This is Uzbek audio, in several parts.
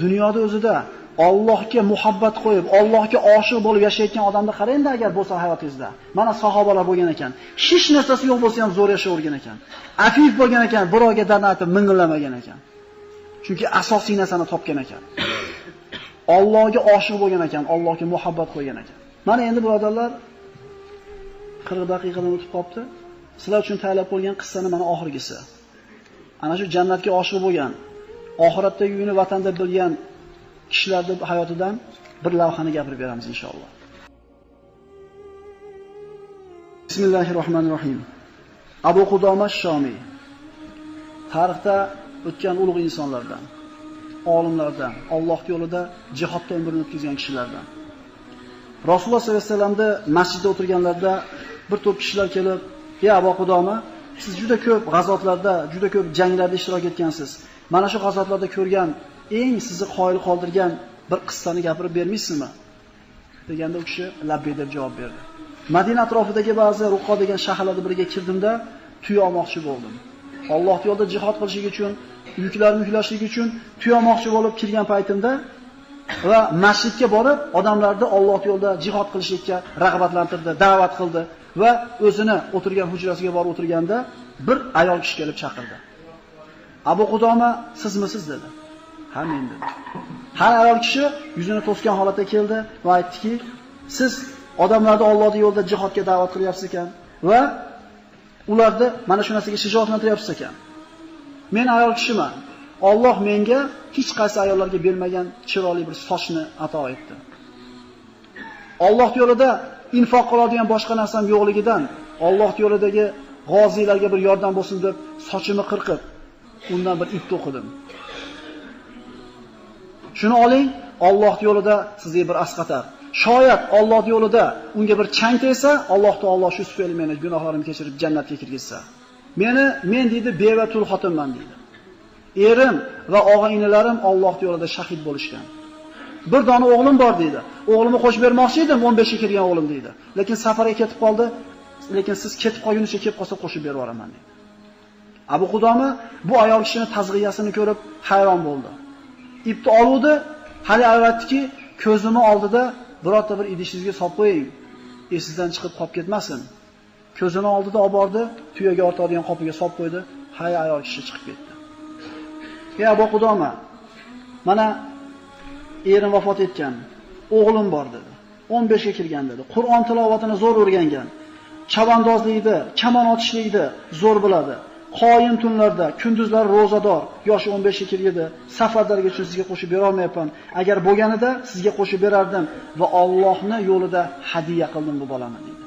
Dunyoda o'zida Allohga muhabbat qo'yib, Allohga oshiq bo'lib yashayotgan odamni qarang-da agar bo'lsa hayotingizda. Mana sahobalar bo'lgan ekan. Hech narsasi yo'q bo'lsa ham zo'r yashayvergan ekan. Afif bo'lgan ekan, birovga dardni aytib ming'illamagan ekan. Chunki asosiy narsani topgan ekan. Allohga oshiq bo'lgan ekan, Allohga muhabbat qo'ygan ekan. Mana endi birodarlar 40 daqiqadan o'tib qolibdi. Sizlar uchun tayyorlab qo'ygan qissani mana oxirgisi. Ana shu jannatga oshiq bo'lgan, oxiratdagi uyini vatanda bilgan kishilarning hayotidan bir lavhani gapirib beramiz inshaalloh. Bismillahirrohmanirrohim. Abu Qudoma Shomiy tarixda o'tgan ulug' insonlardan, olimlardan, Alloh yo'lida jihodda umrini o'tkazgan kishilardan. Rasululloh sollallohu alayhi vasallamda masjidda o'tirganlarda bir to'p kishilar kelib, "Ey Abu Qudoma, siz juda ko'p g'azotlarda, juda ko'p janglarda ishtirok etgansiz. Mana shu g'azotlarda ko'rgan eng sizni qoyil qoldirgan bir qissani gapirib bermaysizmi?" deganda u kishi labbay deb javob berdi. Madina atrofidagi ba'zi Ruqqa degan shaharlarga biriga kirdimda, tuya olmoqchi bo'ldim. Alloh yo'lida jihad qilishlik uchun, yuklarni yuklashlik uchun tuya olmoqchi bo'lib kirgan paytimda va masjidga borib, odamlarni Alloh yo'lida jihad qilishlikka rag'batlantirdi, da'vat qildi va o'zini o'tirgan hujrasiga borib o'tirganda bir ayol kishi kelib chaqirdi. "Abu Qudoma, sizmisiz?" dedi. "Ha, men" dedi. Har ayol kishi yuzini to'sgan holatda keldi va aytdiki, "Siz odamlarni Allohning yo'lida jihodga da'vat qilyapsiz ekan va ularni mana shu narsaga shijoatlantiryapsiz ekan. Men ayol kishiman. Alloh menga hech qaysi ayollarga bermagan chiroyli bir sochni ato etdi. Alloh yo'lida infoq qiladigan boshqa narsam yo'qligidan Alloh yo'lidagi g'oziylarga bir yordam bo'lsin deb sochimni qirqib, undan bir ip to'qidim. Shuni oling, Alloh yo'lida sizga bir asqatar. Shoyat Alloh yo'lida unga bir chang tegsa, Alloh taolo shu tufayli meni gunohlarimni kechirib jannatga kirgizsa. Men deydi beva tul xotinman deydi. Erim va og'a-inilarim Alloh yo'lida shahid bo'lishgan. Bir dona o'g'lim bor deydi. O'g'limni qo'shib bermoqchi edim, 15 ga kirgan o'g'lim deydi. Lekin safarga ketib qoldi. Lekin siz ketib qolgunicha kelib qolsa qo'shib berib yuboraman deydi. Abu Qudoma bu ayol kishining tazg'iyasini ko'rib hayron bo'ldi. Ipni oluvdi, hali aytdiki, ko'zimni oldida birorta bir idishingizga solib qo'ying, esingizdan chiqib qolib ketmasin. Ko'zini oldida olib bordi, tuyaga ortadigan qopiga solib qo'ydi, hay ayol kishi chiqib ketdi. "Ey Abu Qudoma, mana erim vafot etgan, o'g'lim bor" dedi. 15 ga kirgan dedi. Qur'on tilovatini zo'r o'rgangan. Chavandozlikda, kamon otishlikda zo'r biladi. Qoyim tunlarda, kunduzlar ro'zador, yoshi 15 ga kirganda safarlarga uchun sizga qo'shib bera olmayapman. Agar bo'lganida sizga qo'shib berardim va Allohning yo'lida hadiya qildim bu bolamni dedi.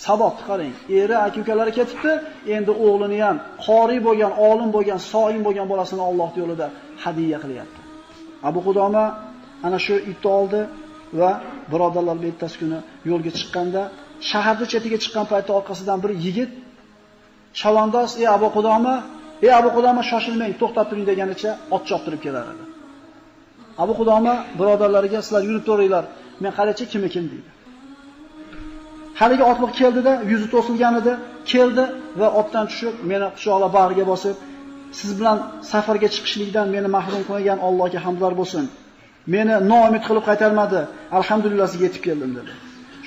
Sabot qarang, eri aka-ukalari ketibdi, endi o'g'lini ham qori bo'lgan, olim bo'lgan, so'im bo'lgan bolasini Alloh yo'lida hadiya qilyapti. Abu Qudoma ana shu ipni oldi va birodarlar ertasi kuni yo'lga chiqqanda, shaharning chetiga chiqqan paytda orqasidan bir yigit chavandoz, "Ey Abu Qudoma, shoshilmang, to'xtab turing" deganicha ot choptirib kelar edi. Abu Qudoma birodarlariga, "Sizlar yurib turinglar, men qarachi kim ekan" deydi. Haligi otliq keldida, yuzi to'silgan edi, keldi va otdan tushib, meni quchoqlab bag'riga bosib, "Siz bilan safarga chiqishlikdan meni mahrum qilgan Allohga hamdlar bo'lsin. Meni noumid qilib qaytarmadi. Alhamdulillah sizga yetib keldim" dedi.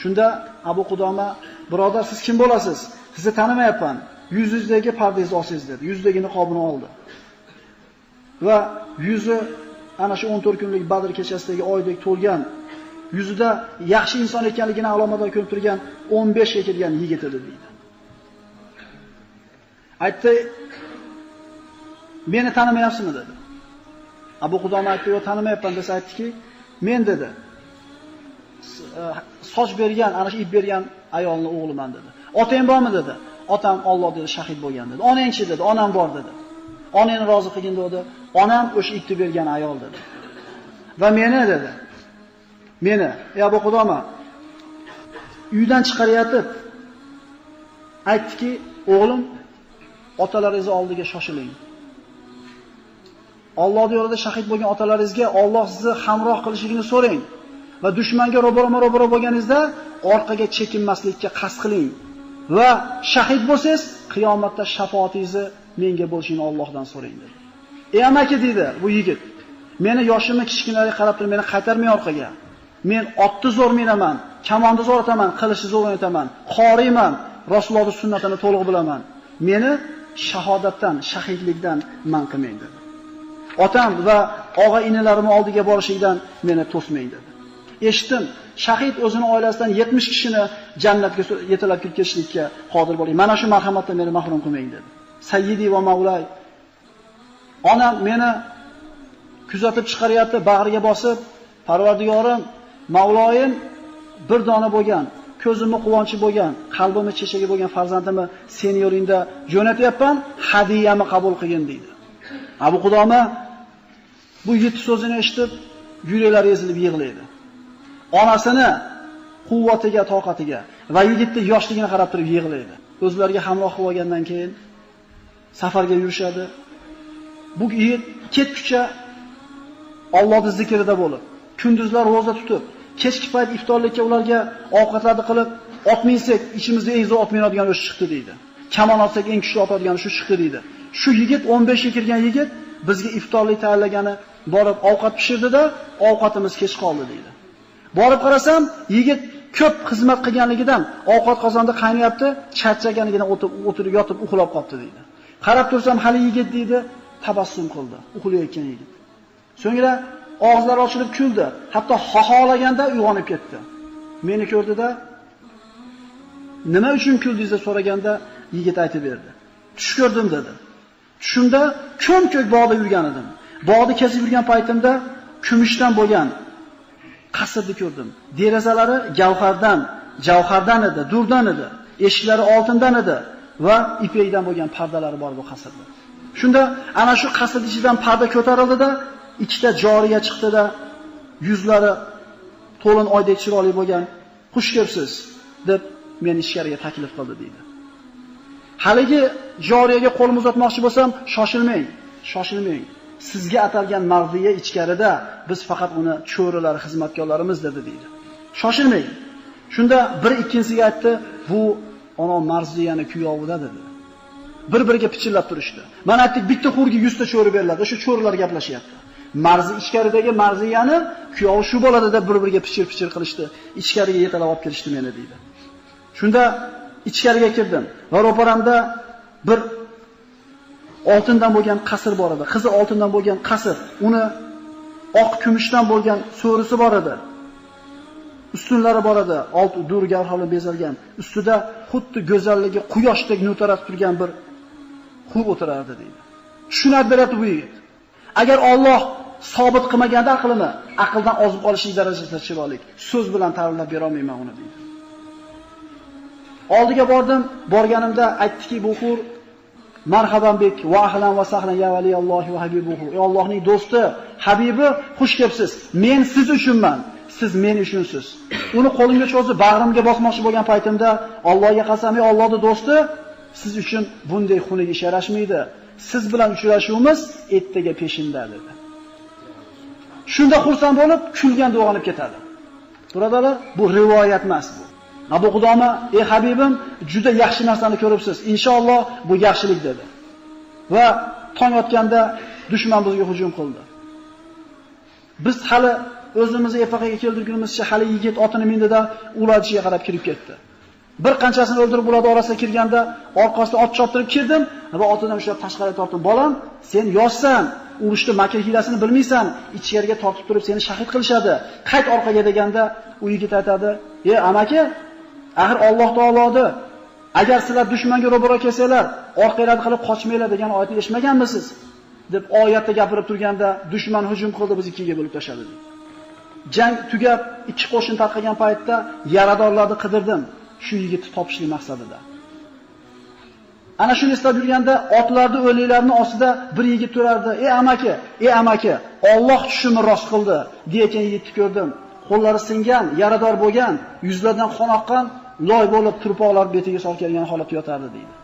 Shunda Abu Qudoma, "Birodar, siz kim bo'lasiz? Sizni tanimayapman. Yuzingizdagi pardangizni olsangiz" dedi. Yuzdagi niqobini oldi. Va yuzi ana shu 14 kunlik Badr kechasidagi oydek to'lgan, yuzida yaxshi inson ekanligini alomatlar ko'rib turgan 15 ga kirgan yigit edi deydi. Aytdi, "Meni tanimayapsizmi?" dedi. Abu Qudoma aytdi, "Yo'q, tanimayapman" desa aytdiki, "Men" dedi, "soch bergan, ana shu ip bergan ayolning o'g'liman" dedi. "Otang bormi?" dedi. "Otam Alloh dedi shahid bo'lgan" dedi. "Onang-chi?" dedi. "Onam bor" dedi. "Onangni rozi qilgin" dedi. "Onam o'sha ipni bergan ayol" dedi. "Va meni" dedi. "Meni, ey Abu Qudoma, uydan chiqarayotib aytdiki, o'g'lim, otalaringiz oldiga shoshiling. Alloh yo'lida shahid bo'lgan otalaringizga Alloh sizni hamroh qilishligini so'rang va dushmanga ro'baro bo'lganingizda orqaga chekinmaslikka qasd qiling va shahid bo'lsangiz, qiyomatda shafaatingizni menga bo'lishini Allohdan so'rang" dedi. "Ey amaki" dedi bu yigit. Meni yoshimni kichkinaga qarab turib meni qaytarmay orqaga. Men otni zo'r minaman, kamonni zo'r otaman, qilichni zo'r o'ynaman, qoriyman, Rasulullohning sunnatini to'liq bilaman. Meni shahodatdan, shahidlikdan man qilmang dedi. Otam va og'a-inilarimning oldiga borishingdan meni to'smang dedi. Eshitdim, shahid o'zining oilasidan 70 kishini jannatga yetalab ketishlikka qodir bo'ling. Mana shu marhamatdan meni mahrum qilmang dedi. Sayyidi va Mavlay. Onam meni kuzatib chiqaryapti, bag'riga bosib, Parvardigorim, Mavloyim bir dona bo'lgan, ko'zimni quvonchi bo'lgan, qalbimni chechagi bo'lgan farzandimni seni yo'lingda jo'natyapman, hadiyamni qabul qilgin dedi. Abu Qudoma bu yigit so'zini eshitib, yuraklari ezilib yig'laydi. Onasini quvvatiga, toqatiga va yigitning yoshligini qarab turib yig'laydi. O'zlariga hamroh qilib olgandan keyin safarga yurishadi. Bu yigit ketguncha Allohning zikrida bo'lib, kunduzlar roza tutib, kechki payt iftorlikka ularga ovqatlarni qilib, ot minsak, ichimizda eng zo'r ot minadigan o'sha chiqdi deydi. Kamon olsak eng kuchli otadigan shu chiqdi deydi. Shu yigit 15 ga kirgan yigit bizga iftorlik tayyorlagani borib ovqat pishirdi-da, ovqatimiz kech qoldi deydi. Borib qarasam, yigit ko'p xizmat qilganligidan ovqat qozonda qaynayapti, charchaganidan o'tirib yotib uxlab qoldi deydi. Qarab tursam, hali yigit deydi, tabassum qildi, uxlayotgan yigit. So'ngra og'izlari ochilib kuldi, hatto xoholaganda uyg'onib ketdi. Meni ko'rdi-da, nima uchun kuldingiz deb so'raganda yigit aytib berdi. Tush ko'rdim dedi. Tushimda ko'm-ko'k bog'da yurgan edim. Bog'da kezib yurgan paytimda kumushdan bo'lgan qasrni ko'rdim. Derazalari javhardan edi, durdan edi. Eshiklari oltindan edi va ipakdan bo'lgan pardalari bor bu qasrda. Shunda ana shu qasr ichidan parda ko'tarildi-da, ikkita joriya chiqdi-da, yuzlari to'lin oydek chiroyli bo'lgan, "Xush kelibsiz" deb meni ichkariga taklif qildi deydi. Haligi joriyaga qo'lim uzatmoqchi bo'lsam, shoshilmang. Sizga atalgan mardiya ichkarida, biz faqat uni cho'rilar, xizmatkorlarimiz dedi deydi. Shoshilmang. Shunda bir ikkinchisiga aytdi, "Bu ona marziyani kuyovida" dedi. Bir-biriga pichillab turishdi. Mana aytdik, bitta xurga 100 ta cho'ri beriladi. O'sha cho'rilar gaplashyapti. Marzi ichkaridagi marziyani kuyovi shu bo'ladi deb bir-biriga pichir-pichir qilishdi. Ichkariga yetalab olib kelishdi meni deydi. Shunda ichkariga kirdim va ro'paramda bir oltindan bo'lgan qasr bor edi. Qizil oltindan bo'lgan qasr, uni oq kumushdan bo'lgan so'risi bor edi. Ustunlari bor edi, olti dur gavharli bezalgan. Ustida xuddi go'zalligi quyoshdek nurtaratib turgan bir qul o'tirardi deydi. Shuni beradi bu yigit. Agar Alloh sobit qilmaganda aqlini, aqldan ozib olishlik darajasida chiroyli, so'z bilan ta'riflab bera olmayman uni deydi. Oldiga bordim, borganimda aytdiki, bu xur marhaban bek va ahlan va sahlan ya valiyallohi va habibuhu. Ey Allohning do'sti, habibi, xush kelibsiz. Men siz uchunman, siz men uchunsiz. Uni qo'limga cho'zib bag'rimga bosmoqchi bo'lgan paytimda Allohga qasam, ey Allohning do'sti, siz uchun bunday xunuk ish yarashmaydi. Siz bilan uchrashuvimiz ertaga peshinda dedi. Shunda xursand bo'lib, kulganda uyg'onib ketadi. Birodarlar, bu rivoyat emas bu. Abu Qudoma, ey habibim, juda yaxshi narsani ko'ribsiz. Inshaalloh bu yaxshilik dedi. Va tong otganda dushman bizga hujum qildi. Biz hali o'zimizni epaqaga keltirgunimizcha hali yigit otini mindida ularchiga qarab kirib ketdi. Bir qanchasini o'ldirib ular orasiga kirganda orqasidan ot choptirib kirdim va otidan ushlab tashqariga tortdim. Bolam, sen yoshsan, urushda makr hilasini bilmaysan, ichkariga tortib turib seni shahid qilishadi. Qayt orqaga deganda u yigit aytadi: "Ey amaki, axir Alloh taolodir. Agar sizlar dushmanga ro'baro kelsanglar, orqalarni qilib qochmanglar degan oyatni eshitmaganmisiz?" deb oyatda gapirib turganda dushman hujum qildi, biz ikkiga bo'lib tashladi. Jang tugab, ikki qo'shin tarqagan paytda yaradorlarni qidirdim. Shu yigitni topishlik maqsadida. Ana shuni eslab yurganda otlarni o'liklarning ostida bir yigit turardi. Ey amaki, Alloh tushimni rost qildi" degan yigitni ko'rdim. Qo'llari singan, yarador bo'lgan, yuzlaridan qon oqqan, loy bo'lib turpoqlar betiga solib kelgan holatda yotardi deydi.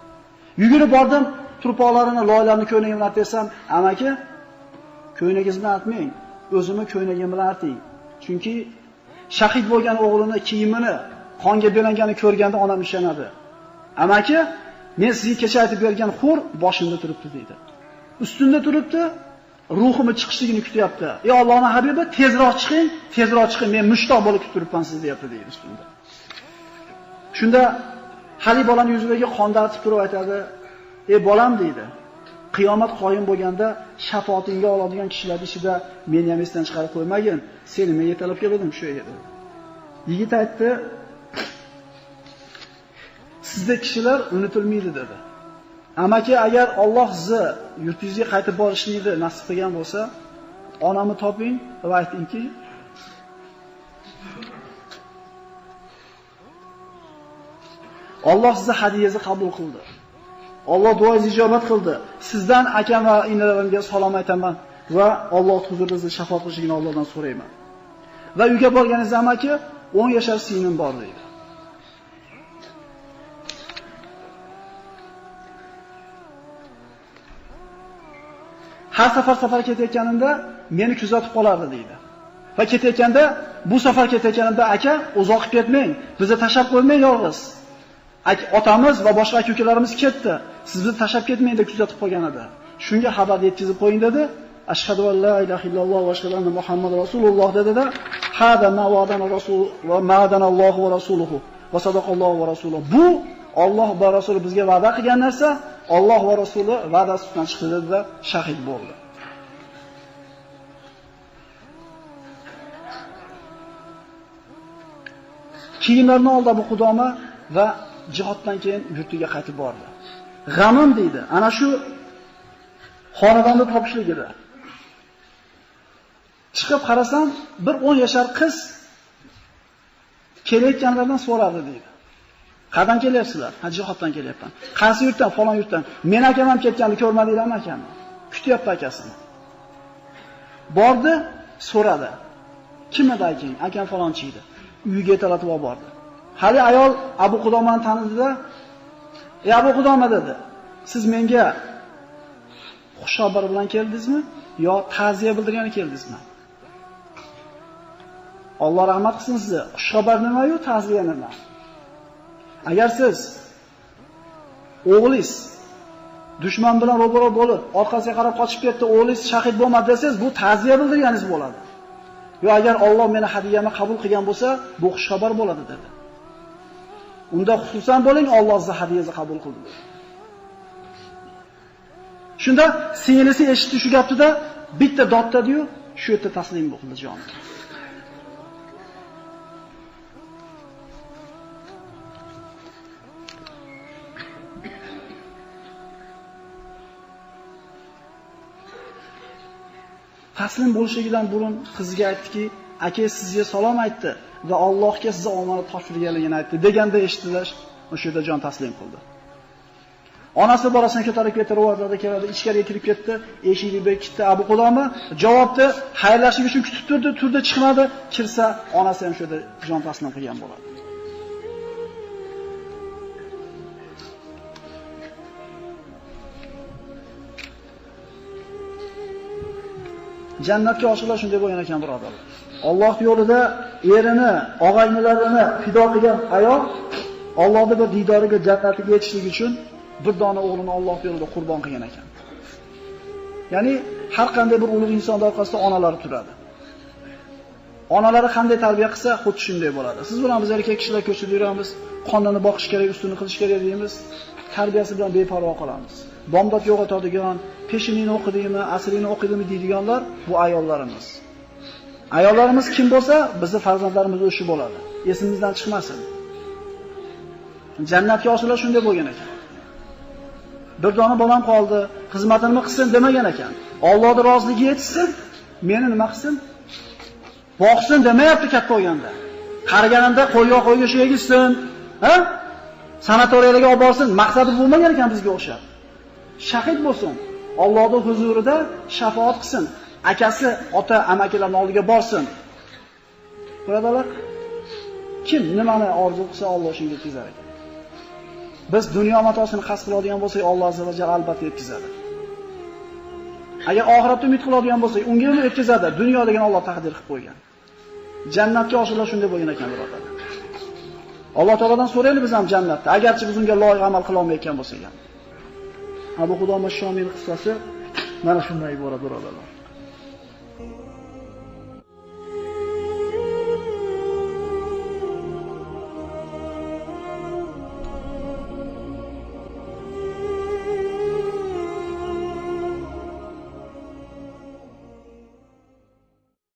Yugurib bordim, turpoqlarini, loylarni ko'ynagim bilan artsam, "Amaki, ko'ynagingiz bilan artmang, o'zimni ko'ynagim bilan arting. Chunki shahid bo'lgan o'g'lini kiyimini qonga belanganini ko'rganda onam ishonadi. Amaki, men sizga kecha aytib bergan xur boshimda turibdi" deydi. Ustunda turibdi, ruhimni chiqishligini kutyapti. Ey Allohning habibi, tezroq chiqing, men mushtoq bo'lib kutib turibman sizni deyapti deydi ustunda. Shunda hali bolaning yuzidagi qonni artib turib aytadi: "Ey bolam" deydi. Qiyomat qoyim bo'lganda shafoatingga oladigan kishilar ichida meni ham esdan chiqarib qo'ymagin. Seni men yetalab keldim shu yerga. Yigit aytdi: "Sizda kishilar unutilmaydi" dedi. Amaki, agar Alloh sizni yurtingizga qaytib borishni nasib qilgan bo'lsa, onamni toping va aytingki, Alloh sizni hadiyangizni qabul qildi. Alloh duoingizni ijobat qildi. Sizdan akam va inalarimga salom aytaman va Alloh huzurida sizni shafoat qilishini Allohdan so'rayman. Va uyga borganingizda amaki 10 yashar singlim bor deydi. Har safar ketayotganimda meni kuzatib qolardi deydi. Va ketayotganda, bu safar ketayotganimda aka, uzoq ketmang, bizni tashab qo'ymang yolg'iz. Otamiz va boshqa aka-ukalarimiz ketdi. Siz bizni tashab ketmang deb kuzatib qo'ygan edi. Shunga xabar yetkazib qo'ying dedi. Ashhadu an la ilaha illalloh va ashhadu anna Muhammad rasululloh dedi-da, hada ma wa'adana rasul va ma'adana Alloh va rasuluhu va sadaqallohu va rasuluhu. Bu Alloh va rasuli bizga va'da qilgan narsa, Alloh va rasuli va'dasidan chiqdi dedi-da, shahid bo'ldi. Kiyimlarini oldi bu Qudoma va jihoddan keyin yurtiga qaytib bordi. G'amim deydi, ana shu xonadonni topishligida. Chiqib qarasam, bir 10 yashar qiz kelayotganlardan so'radi deydi. Qayerdan kelyapsizlar? Ha, jihoddan kelyapman. Qaysi yurtdan? Falon yurtdan. Men akam ham ketganini ko'rmadinglarmi akamni? Kutyapti akasini. Bordi, so'radi. Kim edi akang? Akam falonchi edi. Uyiga yetalatib olib bordi. Hali ayol Abu Qudomani tanidida, "Ey Abu Qudoma" dedi. "Siz menga xushxabar bilan keldingizmi yo ta'ziya bildirgani keldingizmi?" Alloh rahmat qilsin sizni. Xushxabar nima-yu, ta'ziya nima? Agar siz o'g'lingiz dushman bilan ro'baro bo'lib, orqasiga qarab qochib ketdi, o'g'lingiz shahid bo'lmadi desangiz, bu ta'ziya bildirganingiz bo'ladi. Yo agar Alloh meni hadiyamni qabul qilgan bo'lsa, bu xushxabar bo'ladi dedi. Unda xususan bo'ling, Alloh sizning hadiyangizni qabul qildi. Shunda singlisi eshitdi shu gapni-da, bitta dodtadi-yu, shu yerda taslim bo'ldi joni. Taslim bo'lishligidan burun qiziga aytdiki, "Aka sizga salom aytdi va Allohga sizni omonat topshirganligini aytdi" deganda eshitdilar, o'sha yerda jon taslim qildi. Onasi bolasini ko'tarib ketdi, rivoyatlarda keladi, ichkariga kirib ketdi, eshikni bekitdi. Abu Qudoma javobni xayrlashish uchun kutib turdi, chiqmadi. Kirsa, onasi ham shu yerda jon taslim qilgan bo'ladi. Jannatga oshiqlar shunday bo'lgan ekan, birodarlar. Alloh yo'lida erini, og'aynilarini fido qilgan ayol Allohning bir diydoriga, jannatiga yetishlik uchun bir dona o'g'lini Alloh yo'lida qurbon qilgan ekan. Ya'ni har qanday bir ulug' insonlar orqasida onalari turadi. Onalari qanday tarbiya qilsa, xuddi shunday bo'ladi. Siz bilan biz erkak kishilar ko'chada yuramiz, qonini boqish kerak, ustini qilish kerak deymiz, tarbiyasi bilan beparvo qolamiz. Bomdod yo'qotadigan, peshinini o'qidimi, asrini o'qidimi deydiganlar bu ayollarimiz. Ayollarimiz kim bo'lsa, bizning farzandlarimiz o'sha bo'ladi. Esimizdan chiqmasin. Jannatga oshiqlar shunday bo'lgan ekan. Bir dona bolam qoldi, xizmatini qilsin demagan ekan. Allohning roziligi yetsin, meni nima qilsin? Boqsin demayapti katta bo'lganda. Qariganimda qo'yga shu yegizsin, ha? Sanatoriyalarga olib borsin, maqsadi bo'lmagan ekan bizga o'xshab. Shahid bo'lsin, Allohning huzurida shafaat qilsin, akasi, ota, amakilarning oldiga borsin. Birodarlar, kim nimani orzu qilsa Alloh shunga yetkazar ekan. Biz dunyo matosini qasd qiladigan bo'lsak, Alloh azza va jalla albatta yetkazadi. Agar oxiratni umid qiladigan bo'lsak, unga ham yetkazadi. Dunyo degan Alloh taqdir qilib qo'ygan. Jannatga oshiqlar shunday bo'lgan ekan, birodarlar. Alloh taolodan so'raylik biz ham jannatda, agarchi biz unga loyiq amal qila olmayotgan bo'lsak ham. Abu Qudoma Shomiy qissasi mana shunday iborat, birodarlar. Thank you.